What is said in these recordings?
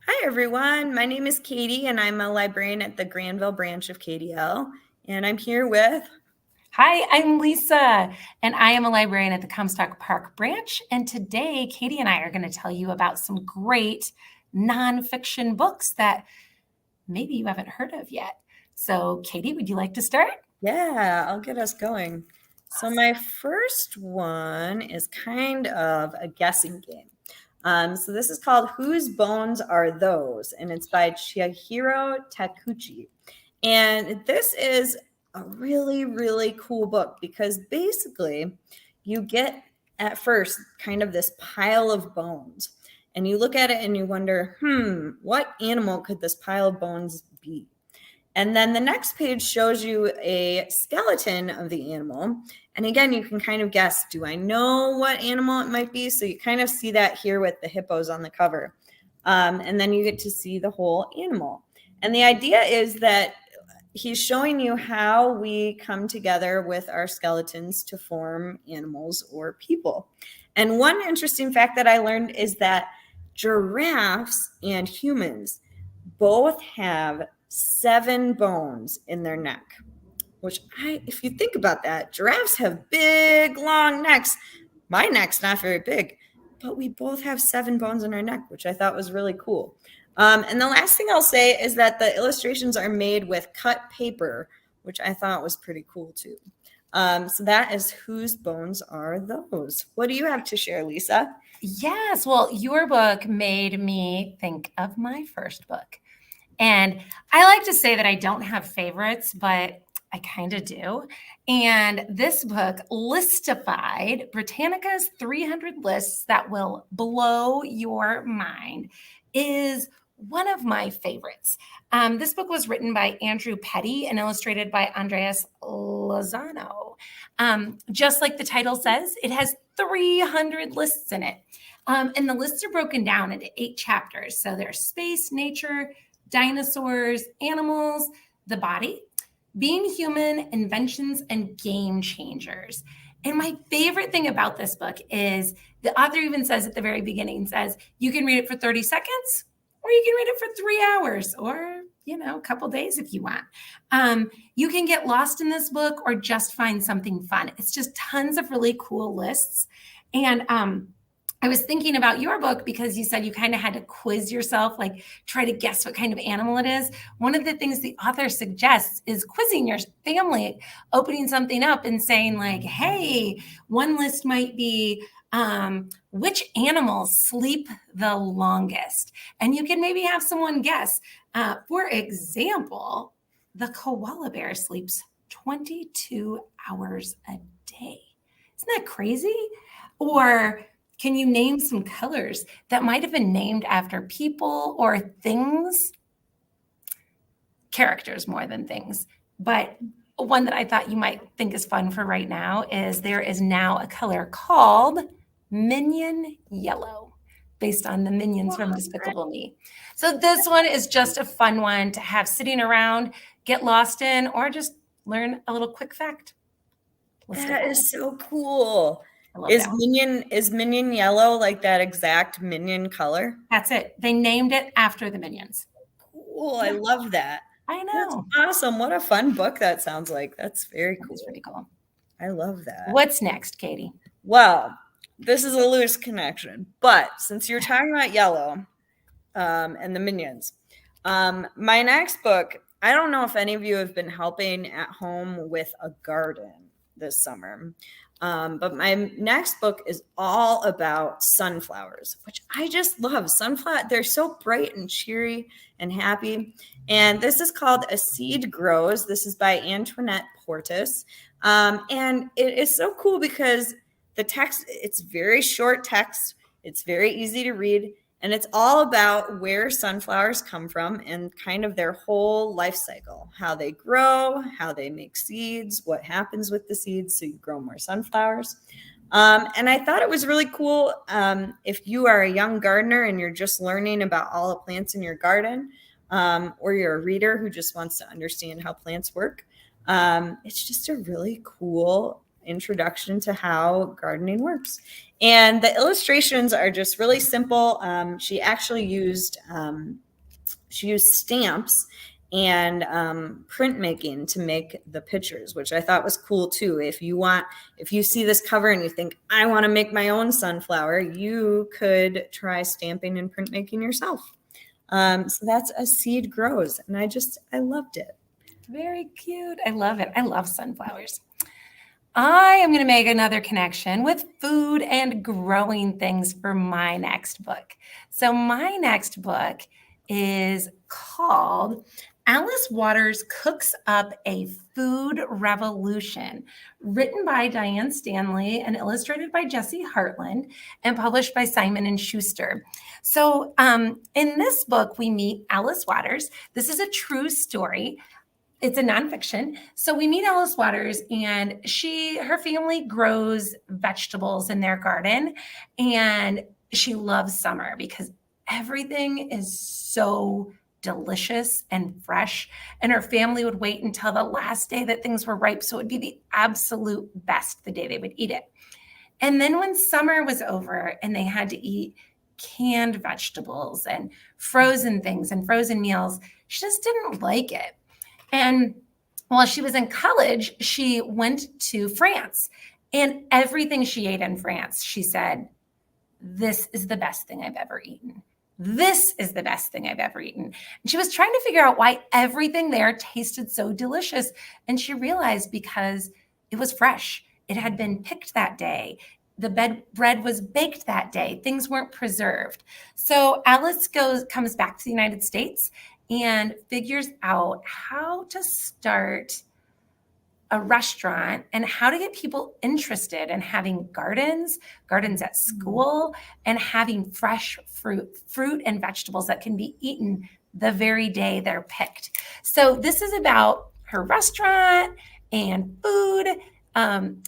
Hi, everyone. My name is Katie, and I'm a librarian at the Granville branch of KDL. And I'm here with... Hi, I'm Lisa, and I am a librarian at the Comstock Park branch. And today, Katie and I are going to tell you about some great nonfiction books that maybe you haven't heard of yet. So, Katie, would you like to start? Yeah, I'll get us going. So my first one is kind of a guessing game. So this is called Whose Bones Are Those? And it's by Chihiro Takuchi. And this is a really, really cool book because basically you get at first kind of this pile of bones. And you look at it and you wonder, what animal could this pile of bones be? And then the next page shows you a skeleton of the animal. And again, you can kind of guess, do I know what animal it might be? So you kind of see that here with the hippos on the cover. And then you get to see the whole animal. And the idea is that he's showing you how we come together with our skeletons to form animals or people. And one interesting fact that I learned is that giraffes and humans both have 7 bones in their neck, which if you think about that, giraffes have big, long necks. My neck's not very big, but we both have 7 bones in our neck, which I thought was really cool. And the last thing I'll say is that the illustrations are made with cut paper, which I thought was pretty cool too. So that is Whose Bones Are Those? What do you have to share, Lisa? Yes, well, your book made me think of my first book. And I like to say that I don't have favorites, but I kind of do. And this book, Listified, Britannica's 300 Lists That Will Blow Your Mind, is one of my favorites. This book was written by Andrew Petty and illustrated by Andreas Lozano. Just like the title says, it has 300 lists in it. And the lists are broken down into 8 chapters. So there's space, nature, dinosaurs, animals, the body, being human, inventions, and game changers. And my favorite thing about this book is the author even says at the very beginning, says, you can read it for 30 seconds, or you can read it for 3 hours, or, a couple days if you want. You can get lost in this book or just find something fun. It's just tons of really cool lists. And I was thinking about your book because you said you kind of had to quiz yourself, like try to guess what kind of animal it is. One of the things the author suggests is quizzing your family, opening something up and saying like, hey, one list might be which animals sleep the longest? And you can maybe have someone guess. For example, the koala bear sleeps 22 hours a day. Isn't that crazy? Or can you name some colors that might have been named after people or things? Characters more than things. But one that I thought you might think is fun for right now is there is now a color called Minion Yellow, based on the minions from Despicable Me. So this one is just a fun one to have sitting around, get lost in, or just learn a little quick fact. That is so cool. Is Minion Yellow like that exact Minion color? That's it. They named it after the Minions. Cool. I love that. I know. That's awesome. What a fun book that sounds like. That's very cool. That's pretty cool. I love that. What's next, Katie? Well, this is a loose connection, but since you're talking about yellow and the Minions, my next book, I don't know if any of you have been helping at home with a garden this summer. But my next book is all about sunflowers, which I just love. Sunflower, they're so bright and cheery and happy. And this is called A Seed Grows. This is by Antoinette Portis. And it is so cool because the text, it's very short text. It's very easy to read. And it's all about where sunflowers come from and kind of their whole life cycle, how they grow, how they make seeds, what happens with the seeds so you grow more sunflowers. And I thought it was really cool if you are a young gardener and you're just learning about all the plants in your garden, or you're a reader who just wants to understand how plants work. It's just a really cool introduction to how gardening works. And the illustrations are just really simple. She actually used stamps and printmaking to make the pictures, which I thought was cool too. If you see this cover and you think, I want to make my own sunflower, you could try stamping and printmaking yourself. So that's A Seed Grows, and I loved it. Very cute. I love it. I love sunflowers. I am going to make another connection with food and growing things for my next book. So my next book is called Alice Waters Cooks Up a Food Revolution, written by Diane Stanley and illustrated by Jesse Hartland and published by Simon & Schuster. So in this book, we meet Alice Waters. This is a true story. It's a nonfiction. So we meet Alice Waters, and her family grows vegetables in their garden, and she loves summer because everything is so delicious and fresh. And her family would wait until the last day that things were ripe. So it would be the absolute best the day they would eat it. And then when summer was over and they had to eat canned vegetables and frozen things and frozen meals, she just didn't like it. And while she was in college, she went to France, and everything she ate in France, she said, this is the best thing I've ever eaten. This is the best thing I've ever eaten. And she was trying to figure out why everything there tasted so delicious. And she realized because it was fresh. It had been picked that day. The bread was baked that day. Things weren't preserved. So Alice comes back to the United States and figures out how to start a restaurant and how to get people interested in having gardens at school, and having fresh fruit and vegetables that can be eaten the very day they're picked. So this is about her restaurant and food.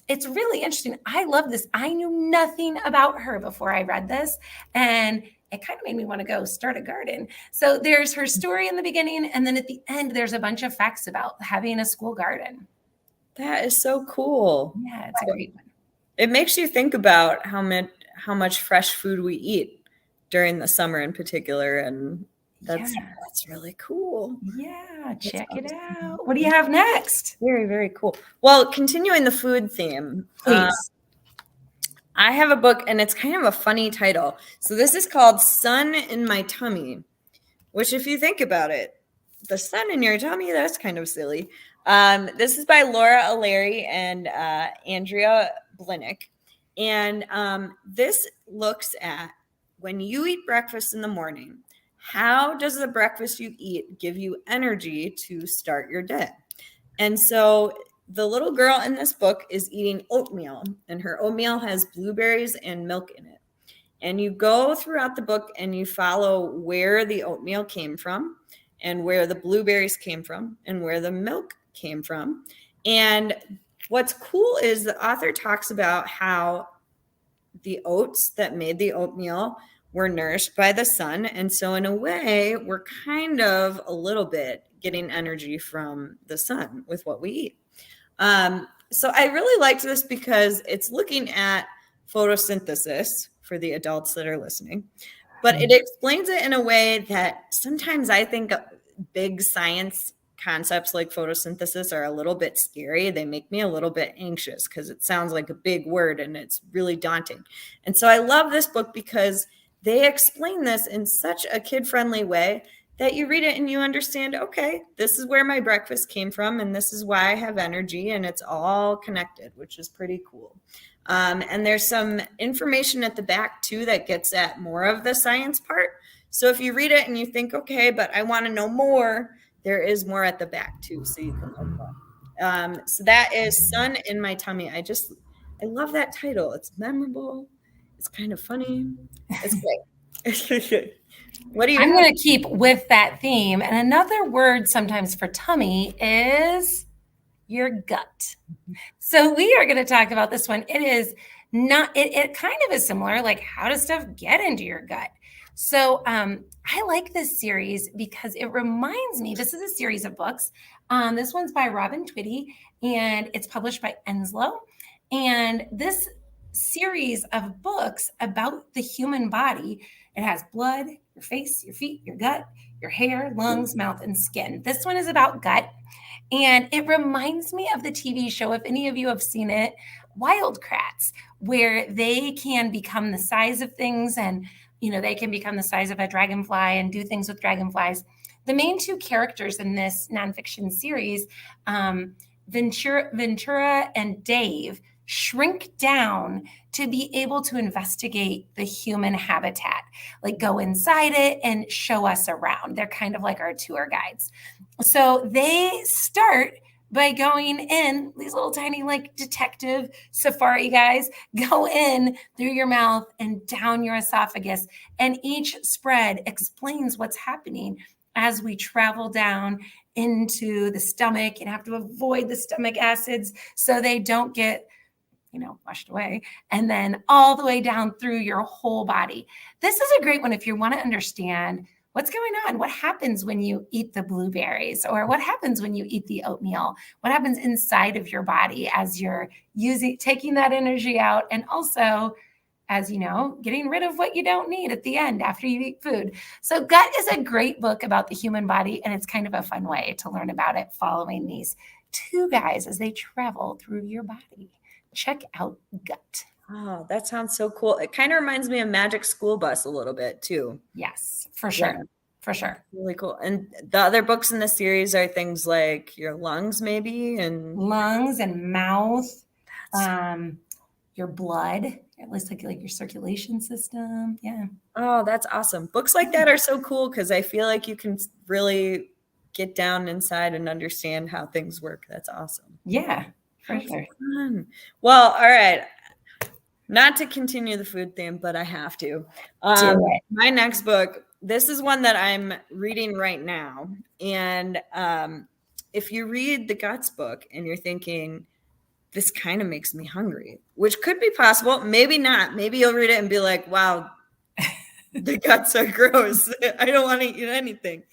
It's really interesting. I love this. I knew nothing about her before I read this, and it kind of made me want to go start a garden. So there's her story in the beginning, and then at the end, there's a bunch of facts about having a school garden. That is so cool. Yeah, it's a great one. It makes you think about how much fresh food we eat during the summer in particular, and that's really cool. Yeah, check it out. What do you have next? Very, very cool. Well, continuing the food theme, please. I have a book, and it's kind of a funny title. So this is called Sun in My Tummy, which, if you think about it, the sun in your tummy, that's kind of silly. This is by Laura O'Leary and Andrea Blinick. And this looks at, when you eat breakfast in the morning, how does the breakfast you eat give you energy to start your day? And so the little girl in this book is eating oatmeal, and her oatmeal has blueberries and milk in it. And you go throughout the book and you follow where the oatmeal came from, and where the blueberries came from, and where the milk came from. And what's cool is the author talks about how the oats that made the oatmeal were nourished by the sun. And so in a way, we're kind of a little bit getting energy from the sun with what we eat. So I really liked this because it's looking at photosynthesis for the adults that are listening, but it explains it in a way that sometimes I think big science concepts like photosynthesis are a little bit scary. They make me a little bit anxious because it sounds like a big word and it's really daunting. And so I love this book because they explain this in such a kid-friendly way that you read it and you understand, okay, this is where my breakfast came from, and this is why I have energy, and it's all connected, which is pretty cool. And there's some information at the back too that gets at more of the science part. So if you read it and you think, okay, but I want to know more, there is more at the back too, so you can look up. So that is Sun in My Tummy. I love that title. It's memorable. It's kind of funny. It's great. What do you I'm going to keep with that theme. And another word sometimes for tummy is your gut. So we are going to talk about this one. It is not, it kind of is similar, like how does stuff get into your gut? So I like this series because it reminds me, this is a series of books. This one's by Robin Twitty, and it's published by Enslow. And this series of books about the human body, it has blood, your face, your feet, your gut, your hair, lungs, mouth, and skin. This one is about gut. And it reminds me of the TV show, if any of you have seen it, Wild Kratts, where they can become the size of things and, they can become the size of a dragonfly and do things with dragonflies. The main two characters in this nonfiction series, Ventura and Dave, shrink down to be able to investigate the human habitat, like go inside it and show us around. They're kind of like our tour guides. So they start by going in, these little tiny like detective safari guys go in through your mouth and down your esophagus. And each spread explains what's happening as we travel down into the stomach and have to avoid the stomach acids so they don't get washed away, and then all the way down through your whole body. This is a great one if you want to understand what's going on, what happens when you eat the blueberries, or what happens when you eat the oatmeal, what happens inside of your body as you're taking that energy out, and also, as getting rid of what you don't need at the end after you eat food. So Gut is a great book about the human body, and it's kind of a fun way to learn about it, following these two guys as they travel through your body. Check out Gut. Oh, that sounds so cool. It kind of reminds me of Magic School Bus a little bit too. Yes, for sure. Yeah. For sure. Really cool. And the other books in the series are things like your lungs, maybe, and lungs and mouth, your blood. It looks like your circulation system. Yeah. Oh, that's awesome. Books like that are so cool because I feel like you can really get down inside and understand how things work. That's awesome. Yeah. For sure. Well, all right. Not to continue the food theme, but I have to. My next book, this is one that I'm reading right now. And if you read the Guts book and you're thinking, this kind of makes me hungry, which could be possible, maybe not. Maybe you'll read it and be like, wow, the guts are gross. I don't want to eat anything.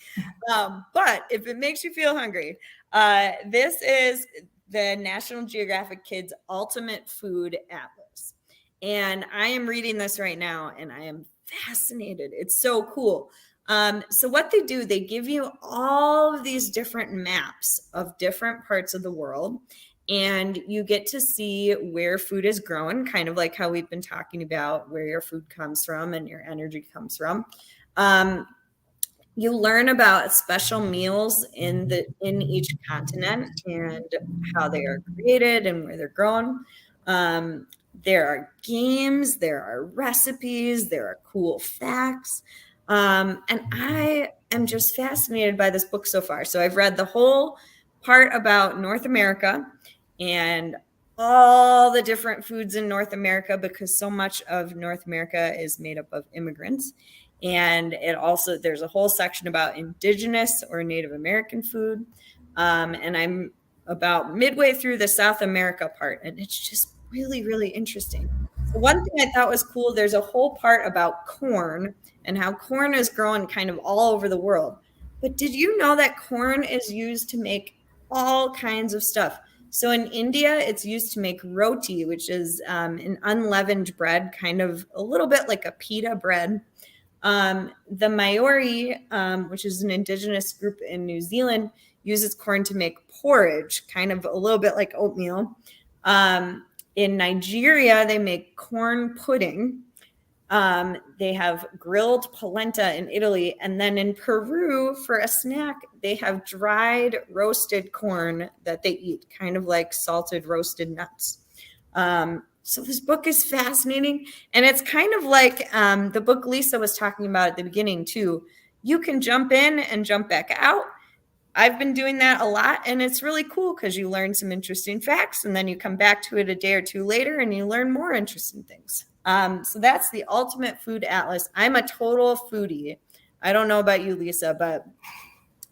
But if it makes you feel hungry, this is the National Geographic Kids Ultimate Food Atlas. And I am reading this right now and I am fascinated. It's so cool. So what they do, they give you all of these different maps of different parts of the world, and you get to see where food is grown, kind of like how we've been talking about where your food comes from and your energy comes from. You learn about special meals in each continent and how they are created and where they're grown. There are games, there are recipes, there are cool facts. And I am just fascinated by this book so far. So I've read the whole part about North America and all the different foods in North America, because so much of North America is made up of immigrants. And there's a whole section about indigenous or Native American food. And I'm about midway through the South America part, and it's just really, really interesting. So one thing I thought was cool, there's a whole part about corn and how corn is grown kind of all over the world. But did you know that corn is used to make all kinds of stuff? So in India, it's used to make roti, which is an unleavened bread, kind of a little bit like a pita bread. The Maori, which is an indigenous group in New Zealand, uses corn to make porridge, kind of a little bit like oatmeal. In Nigeria, they make corn pudding. They have grilled polenta in Italy. And then in Peru, for a snack, they have dried roasted corn that they eat, kind of like salted roasted nuts. So this book is fascinating. And it's kind of like the book Lisa was talking about at the beginning, too. You can jump in and jump back out. I've been doing that a lot, and it's really cool because you learn some interesting facts, and then you come back to it a day or two later, and you learn more interesting things. So that's the Ultimate Food Atlas. I'm a total foodie. I don't know about you, Lisa, but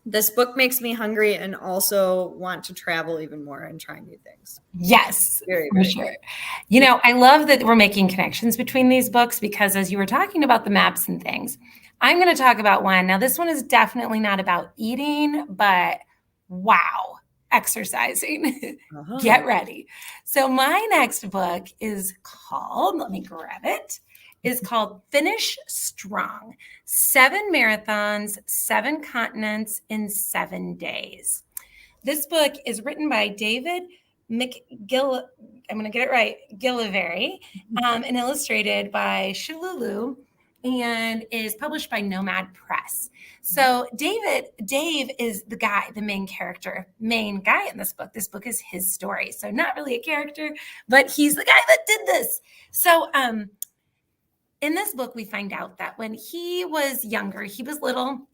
this book makes me hungry and also want to travel even more and try new things. Yes, very, very for sure. I love that we're making connections between these books because as you were talking about the maps and things, I'm going to talk about one. Now, this one is definitely not about eating, but wow. exercising. Uh-huh. Get ready. So my next book is called, let me grab it, is called Finish Strong, 7 Marathons, 7 Continents in 7 Days. This book is written by David McGill, I'm going to get it right, Gillivari, and illustrated by Shululu, and is published by Nomad Press. So Dave is the guy, the main guy in this book. This book is his story. So not really a character, but he's the guy that did this. So in this book, we find out that when he was younger, he was little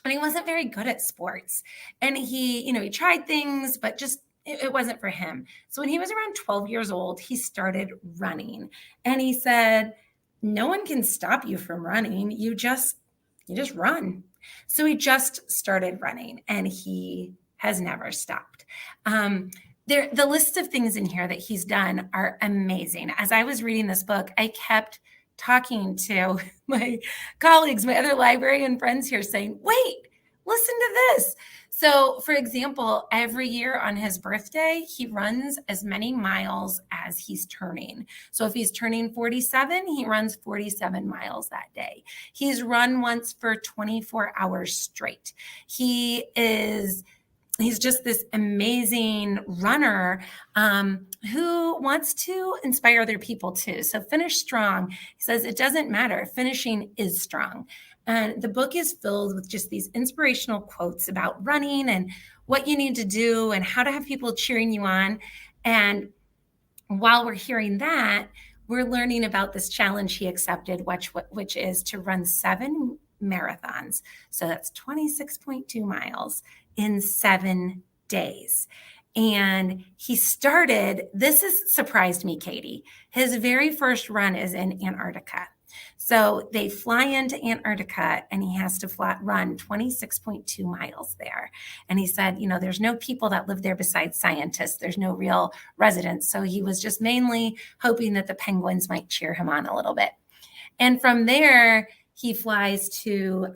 and he wasn't very good at sports. And he tried things, but just it wasn't for him. So when he was around 12 years old, he started running. And he said, no one can stop you from running. You just run. So he just started running and he has never stopped. The list of things in here that he's done are amazing. As I was reading this book, I kept talking to my colleagues, my other librarian friends here saying, wait, listen to this. So for example, every year on his birthday, he runs as many miles as he's turning. So if he's turning 47, he runs 47 miles that day. He's run once for 24 hours straight. He's just this amazing runner who wants to inspire other people too. So finish strong. He says it doesn't matter. Finishing is strong. And the book is filled with just these inspirational quotes about running and what you need to do and how to have people cheering you on. And while we're hearing that, we're learning about this challenge he accepted, which is to run 7 marathons. So that's 26.2 miles in 7 days. And he started, this has surprised me, Katie. His very first run is in Antarctica. So they fly into Antarctica and he has to run 26.2 miles there. And he said, there's no people that live there besides scientists. There's no real residents. So he was just mainly hoping that the penguins might cheer him on a little bit. And from there, he flies to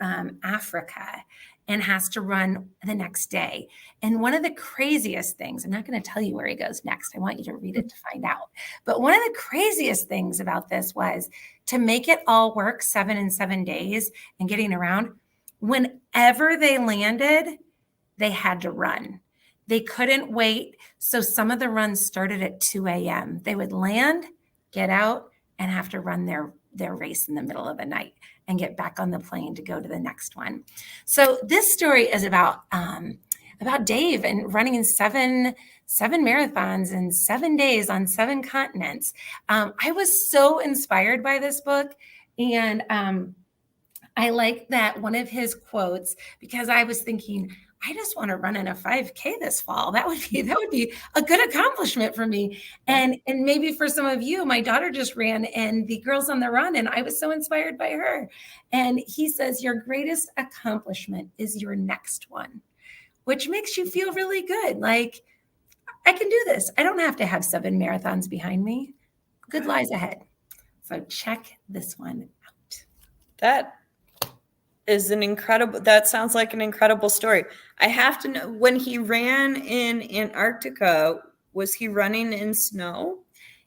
Africa and has to run the next day. And one of the craziest things, I'm not going to tell you where he goes next. I want you to read it to find out. But one of the craziest things about this was to make it all work 7 days and getting around, whenever they landed, they had to run. They couldn't wait. So some of the runs started at 2 a.m. They would land, get out, and have to run their race in the middle of the night and get back on the plane to go to the next one. So this story is about Dave and running in seven marathons in 7 days on 7 continents. I was so inspired by this book. And I like that one of his quotes, because I was thinking, I just want to run in a 5K this fall. That would be a good accomplishment for me. And maybe for some of you, my daughter just ran in the Girls on the Run, and I was so inspired by her. And he says, your greatest accomplishment is your next one, which makes you feel really good. Like, I can do this. I don't have to have 7 marathons behind me. Good lies ahead. So check this one out. That sounds like an incredible story. I have to know, when he ran in Antarctica, was he running in snow?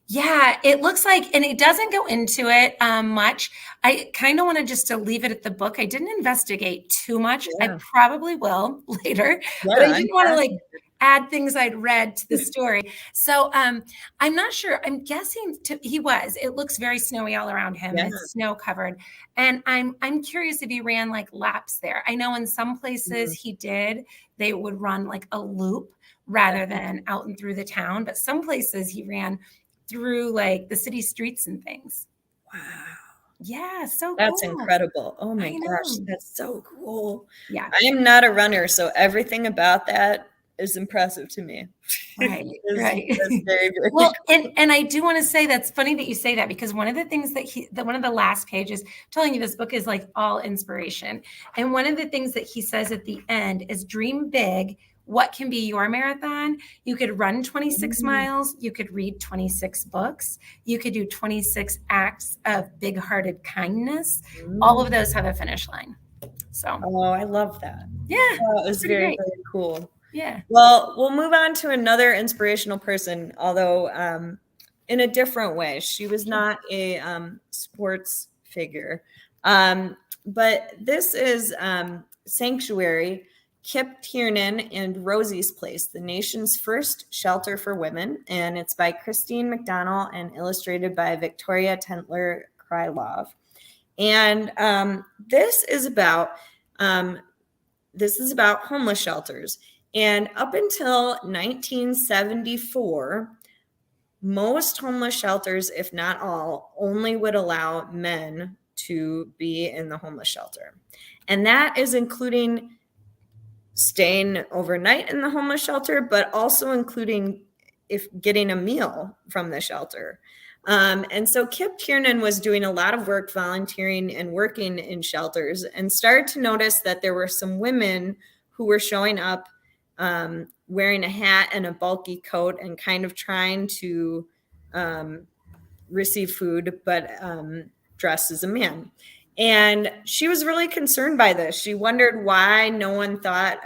Yeah, it looks like, and it doesn't go into it much. I kind of wanted just to leave it at the book. I didn't investigate too much. Yeah. I probably will later, but I didn't want to add things I'd read to the story. So I'm not sure. I'm guessing he was. It looks very snowy all around him. Yeah. It's snow covered. And I'm curious if he ran laps there. I know in some places they would run a loop rather than out and through the town. But some places he ran through the city streets and things. Wow. Yeah, so that's cool. Incredible. Oh my gosh, that's so cool. Yeah. I am not a runner, so everything about that is impressive to me. Right. Right. Very, very well, cool. and I do want to say that's funny that you say that, because one of the things that one of the last pages, I'm telling you, this book is all inspiration. And one of the things that he says at the end is dream big. What can be your marathon? You could run 26 miles. You could read 26 books. You could do 26 acts of big-hearted kindness. All of those have a finish line. So. Oh, I love that. Yeah. Oh, it was very, very cool. Yeah. Well, we'll move on to another inspirational person, although in a different way. She was not a sports figure. But this is Sanctuary, Kip Tiernan and Rosie's Place, the nation's first shelter for women. And it's by Christine McDonnell and illustrated by Victoria Tentler Krylov. And this is about homeless shelters. And up until 1974, most homeless shelters, if not all, only would allow men to be in the homeless shelter. And that is including staying overnight in the homeless shelter, but also including if getting a meal from the shelter. And so Kip Tiernan was doing a lot of work volunteering and working in shelters and started to notice that there were some women who were showing up wearing a hat and a bulky coat and kind of trying to receive food, but dressed as a man. And she was really concerned by this. She wondered why no one thought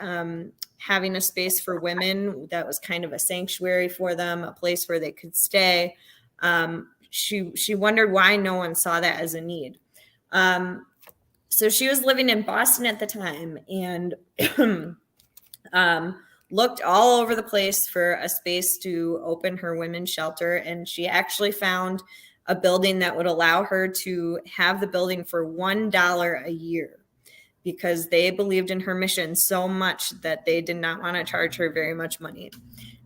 having a space for women that was kind of a sanctuary for them, a place where they could stay. She wondered why no one saw that as a need. So she was living in Boston at the time and looked all over the place for a space to open her women's shelter. And she actually found a building that would allow her to have the building for $1 a year, because they believed in her mission so much that they did not want to charge her very much money.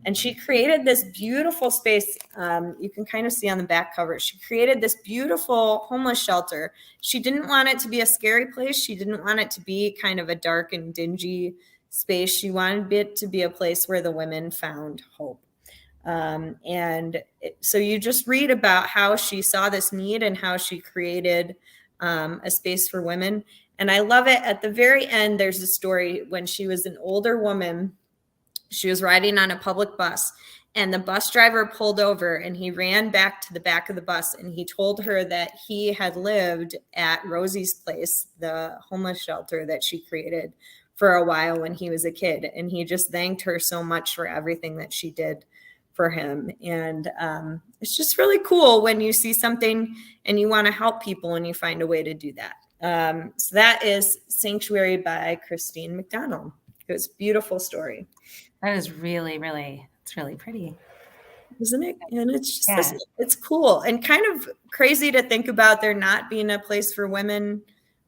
And she created this beautiful space. You can kind of see on the back cover. She created this beautiful homeless shelter. She didn't want it to be a scary place. She didn't want it to be kind of a dark and dingy space. She wanted it to be a place where the women found hope. So you just read about how she saw this need and how she created a space for women. And I love it. At the very end, there's a story when she was an older woman. She was riding on a public bus and the bus driver pulled over and he ran back to the back of the bus and he told her that he had lived at Rosie's Place, the homeless shelter that she created, for a while when he was a kid. And he just thanked her so much for everything that she did for him. And it's just really cool when you see something and you want to help people and you find a way to do that. So that is Sanctuary by Christine McDonnell. It was a beautiful story. That is really, it's really pretty. Isn't it? And it's just, it's cool and kind of crazy to think about there not being a place for women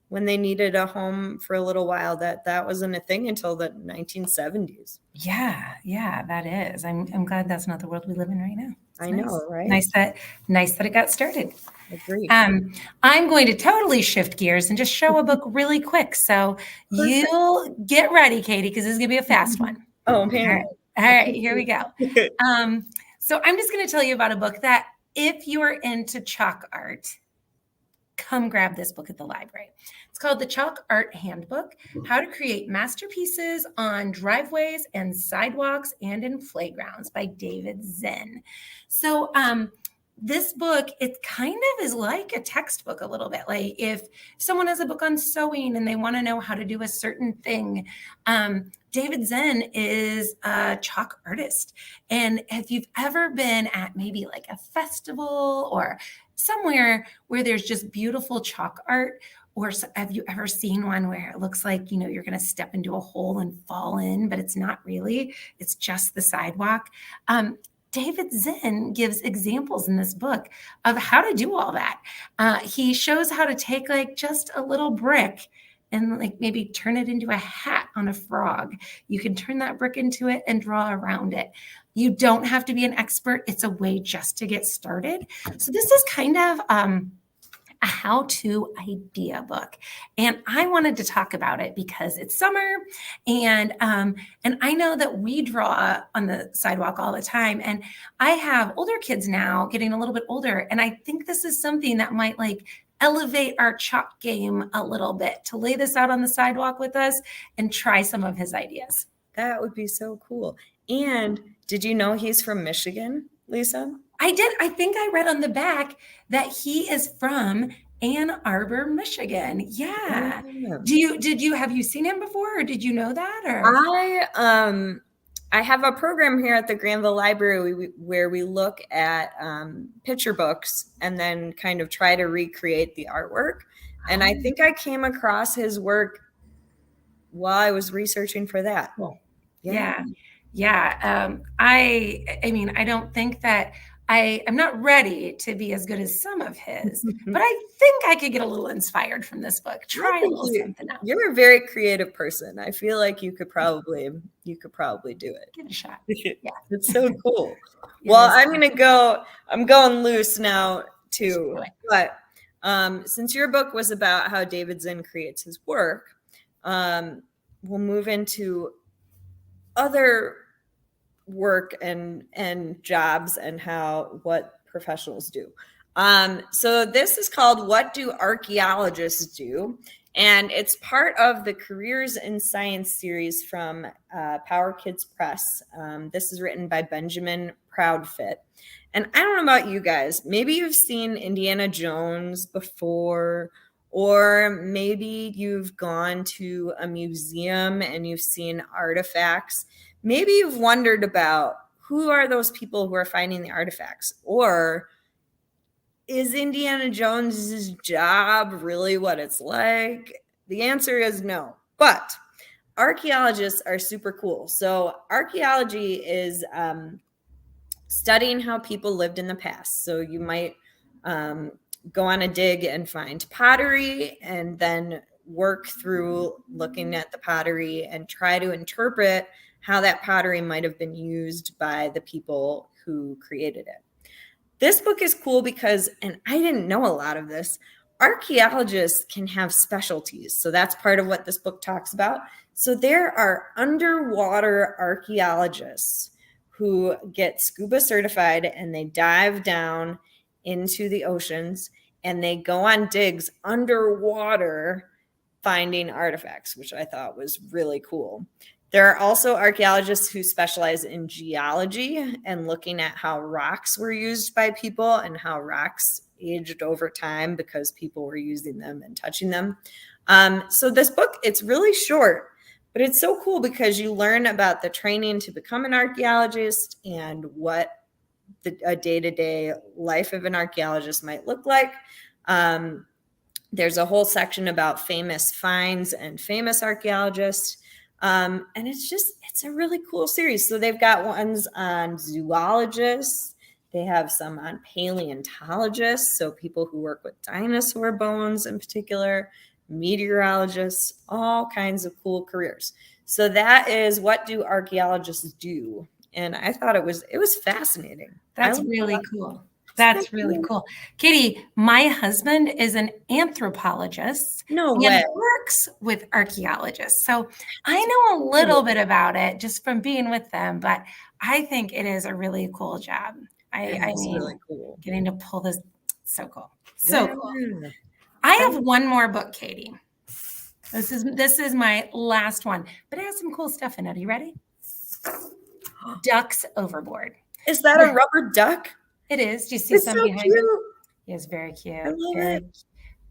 when they needed a home for a little while, that wasn't a thing until the 1970s. Yeah, that is. I'm glad that's not the world we live in right now. I know, right? Nice that it got started. Agreed. I'm going to totally shift gears and just show a book really quick. So you'll get ready, Katie, because this is going to be a fast one. Oh, man. All right, here we go. So I'm just going to tell you about a book that if you are into chalk art, come grab this book at the library. It's called The Chalk Art Handbook, How to Create Masterpieces on Driveways and Sidewalks and in Playgrounds by David Zinn. So this book, it kind of is like a textbook a little bit. Like if someone has a book on sewing and they want to know how to do a certain thing, David Zinn is a chalk artist. And if you've ever been at maybe like a festival or somewhere where there's just beautiful chalk art, or have you ever seen one where it looks like, you're going to step into a hole and fall in, but it's not really, it's just the sidewalk. David Zinn gives examples in this book of how to do all that. He shows how to take like just a little brick and like maybe turn it into a hat on a frog. You can turn that brick into it and draw around it. You don't have to be an expert. It's a way just to get started. So this is kind of a how-to idea book. And I wanted to talk about it because it's summer and I know that we draw on the sidewalk all the time. And I have older kids now getting a little bit older. And I think this is something that might like elevate our chalk game a little bit, to lay this out on the sidewalk with us and try some of his ideas. That would be so cool. And did you know he's from Michigan, Lisa? I did. I think I read on the back that he is from Ann Arbor, Michigan. Yeah. Have you seen him before, or did you know that? Or I have a program here at the Granville Library where we look at picture books and then kind of try to recreate the artwork. And I think I came across his work while I was researching for that. Cool. Yeah. I mean, I don't think that I'm not ready to be as good as some of his, but I think I could get a little inspired from this book. Try a little something else. You're a very creative person. I feel like you could probably do it. Give it a shot. Yeah. It's so cool. Yeah, Well, I'm going loose now too. But since your book was about how David Zinn creates his work, we'll move into other work and jobs and what professionals do. So this is called What Do Archaeologists Do? And it's part of the Careers in Science series from Power Kids Press. This is written by Benjamin Proudfit. And I don't know about you guys, maybe you've seen Indiana Jones before, or maybe you've gone to a museum and you've seen artifacts. Maybe you've wondered about who are those people who are finding the artifacts, or is Indiana Jones's job really what it's like? The answer is no, but archaeologists are super cool. So archaeology is studying how people lived in the past. So you might go on a dig and find pottery and then work through looking at the pottery and try to interpret how that pottery might have been used by the people who created it. This book is cool because, and I didn't know a lot of this, archaeologists can have specialties. So that's part of what this book talks about. So there are underwater archaeologists who get scuba certified and they dive down into the oceans and they go on digs underwater finding artifacts, which I thought was really cool. There are also archaeologists who specialize in geology and looking at how rocks were used by people and how rocks aged over time because people were using them and touching them. So this book, it's really short, but it's so cool because you learn about the training to become an archaeologist and what a day-to-day life of an archaeologist might look like. There's a whole section about famous finds and famous archaeologists. And it's a really cool series. So they've got ones on zoologists. They have some on paleontologists, so people who work with dinosaur bones in particular, meteorologists, all kinds of cool careers. So that is What Do Archaeologists Do? And I thought it was fascinating. That's really cool. That's really cool. Katie, my husband is an anthropologist. No and way. Works with archaeologists. So I know a little bit about it just from being with them, but I think it is a really cool job. I mean, really cool. Getting to pull this, so cool. So cool. I have one more book, Katie. This is my last one, but it has some cool stuff in it. Are you ready? Ducks Overboard. Is that a rubber duck? It is. Do you see some behind him? He is very cute.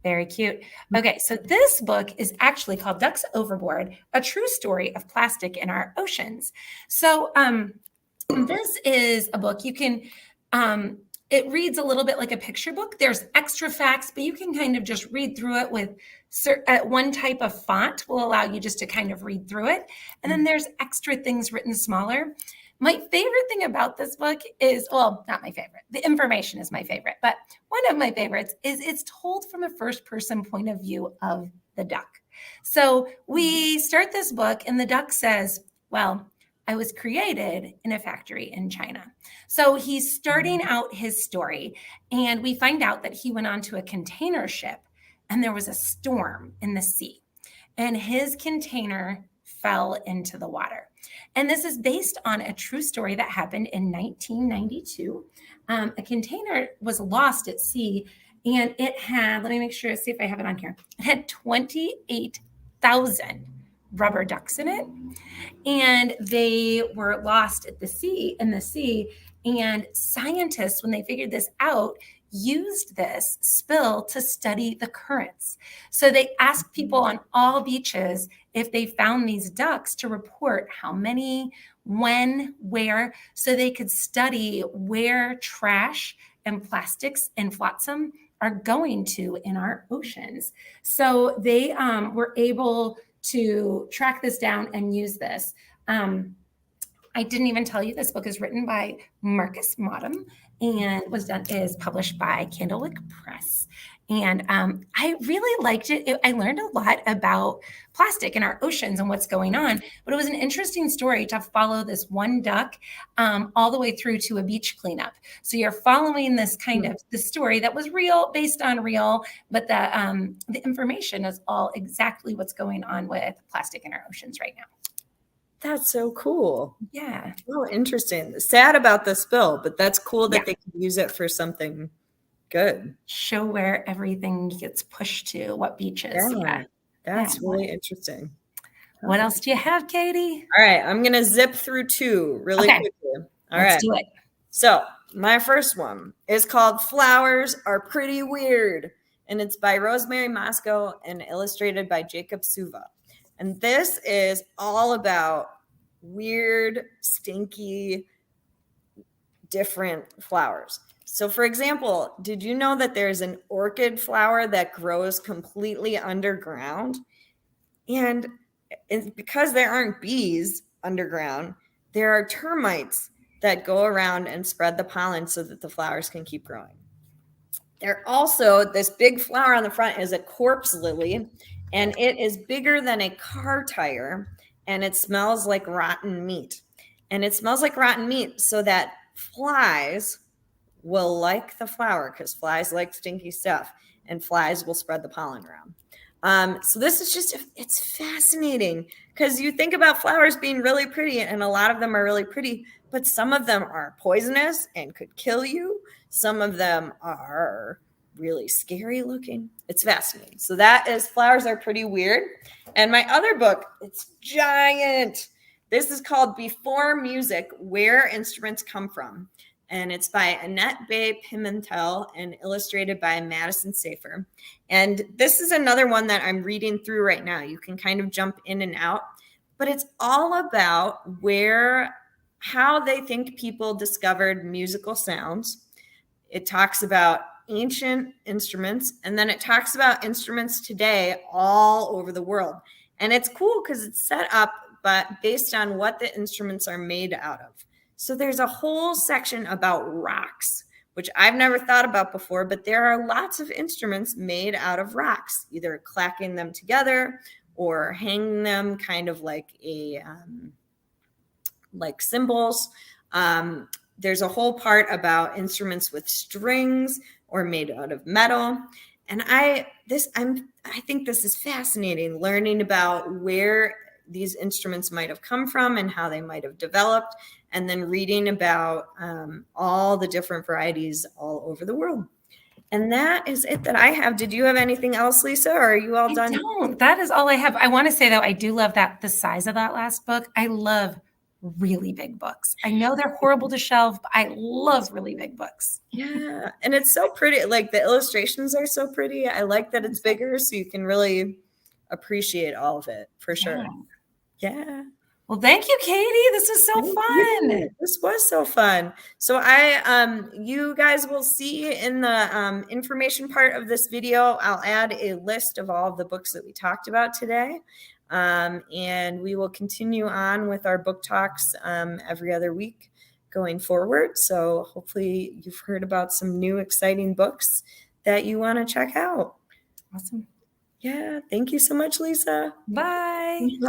Very cute. Okay, so this book is actually called Ducks Overboard, a true story of plastic in our oceans. So this is a book you can, it reads a little bit like a picture book. There's extra facts, but you can kind of just read through it with one type of font will allow you just to kind of read through it. And then there's extra things written smaller. My favorite thing about this book is, well, not my favorite. The information is my favorite, but one of my favorites is it's told from a first-person point of view of the duck. So we start this book and the duck says, well, I was created in a factory in China. So he's starting out his story and we find out that he went onto a container ship and there was a storm in the sea and his container fell into the water. And this is based on a true story that happened in 1992. A container was lost at sea and it had, let me make sure, see if I have it on here. It had 28,000 rubber ducks in it. And they were lost in the sea. And scientists, when they figured this out, used this spill to study the currents. So they asked people on all beaches if they found these ducks to report how many, when, where, so they could study where trash and plastics and flotsam are going to in our oceans. So they were able to track this down and use this. I didn't even tell you this book is written by Marcus Modum and is published by Candlewick Press. And I really liked it. I learned a lot about plastic in our oceans and what's going on. But it was an interesting story to follow this one duck all the way through to a beach cleanup. So you're following this kind of the story that was real, based on real, but the information is all exactly what's going on with plastic in our oceans right now. That's so cool. Yeah. Oh, interesting. Sad about the spill, but that's cool that they can use it for something good. Show where everything gets pushed to, what beaches. Yeah. That's really interesting. What else do you have, Katie? All right. I'm going to zip through two really quickly. Let's do it. So my first one is called Flowers Are Pretty Weird, and it's by Rosemary Moscow and illustrated by Jacob Suva. And this is all about weird, stinky, different flowers. So for example, did you know that there's an orchid flower that grows completely underground? And because there aren't bees underground, there are termites that go around and spread the pollen so that the flowers can keep growing. There also, this big flower on the front is a corpse lily, and it is bigger than a car tire, and it smells like rotten meat. And it smells like rotten meat so that flies will like the flower, because flies like stinky stuff, and flies will spread the pollen around. So this is just, it's fascinating, because you think about flowers being really pretty, and a lot of them are really pretty, but some of them are poisonous and could kill you. Some of them are really scary looking. It's fascinating. So that is Flowers Are Pretty Weird. And my other book, it's giant. This is called Before Music, Where Instruments Come From. And it's by Annette Bay Pimentel and illustrated by Madison Safer. And this is another one that I'm reading through right now. You can kind of jump in and out, but it's all about how they think people discovered musical sounds. It talks about ancient instruments, and then it talks about instruments today all over the world. And it's cool because it's set up but based on what the instruments are made out of. So there's a whole section about rocks, which I've never thought about before, but there are lots of instruments made out of rocks, either clacking them together or hanging them kind of like like cymbals. There's a whole part about instruments with strings or made out of metal. And I think this is fascinating, learning about where these instruments might have come from and how they might have developed, and then reading about all the different varieties all over the world. And that is it that I have. Did you have anything else, Lisa, or are you all done? I don't. That is all I have. I want to say, though, I do love the size of that last book. I love really big books. I know they're horrible to shelve, but I love really big books. Yeah. And it's so pretty. Like the illustrations are so pretty. I like that it's bigger so you can really appreciate all of it for sure. Yeah. Well, thank you, Katie. This was so fun. This was so fun. So you guys will see in the information part of this video, I'll add a list of all of the books that we talked about today. And we will continue on with our book talks every other week going forward. So hopefully you've heard about some new exciting books that you want to check out. Awesome. Yeah. Thank you so much, Lisa. Bye. Bye.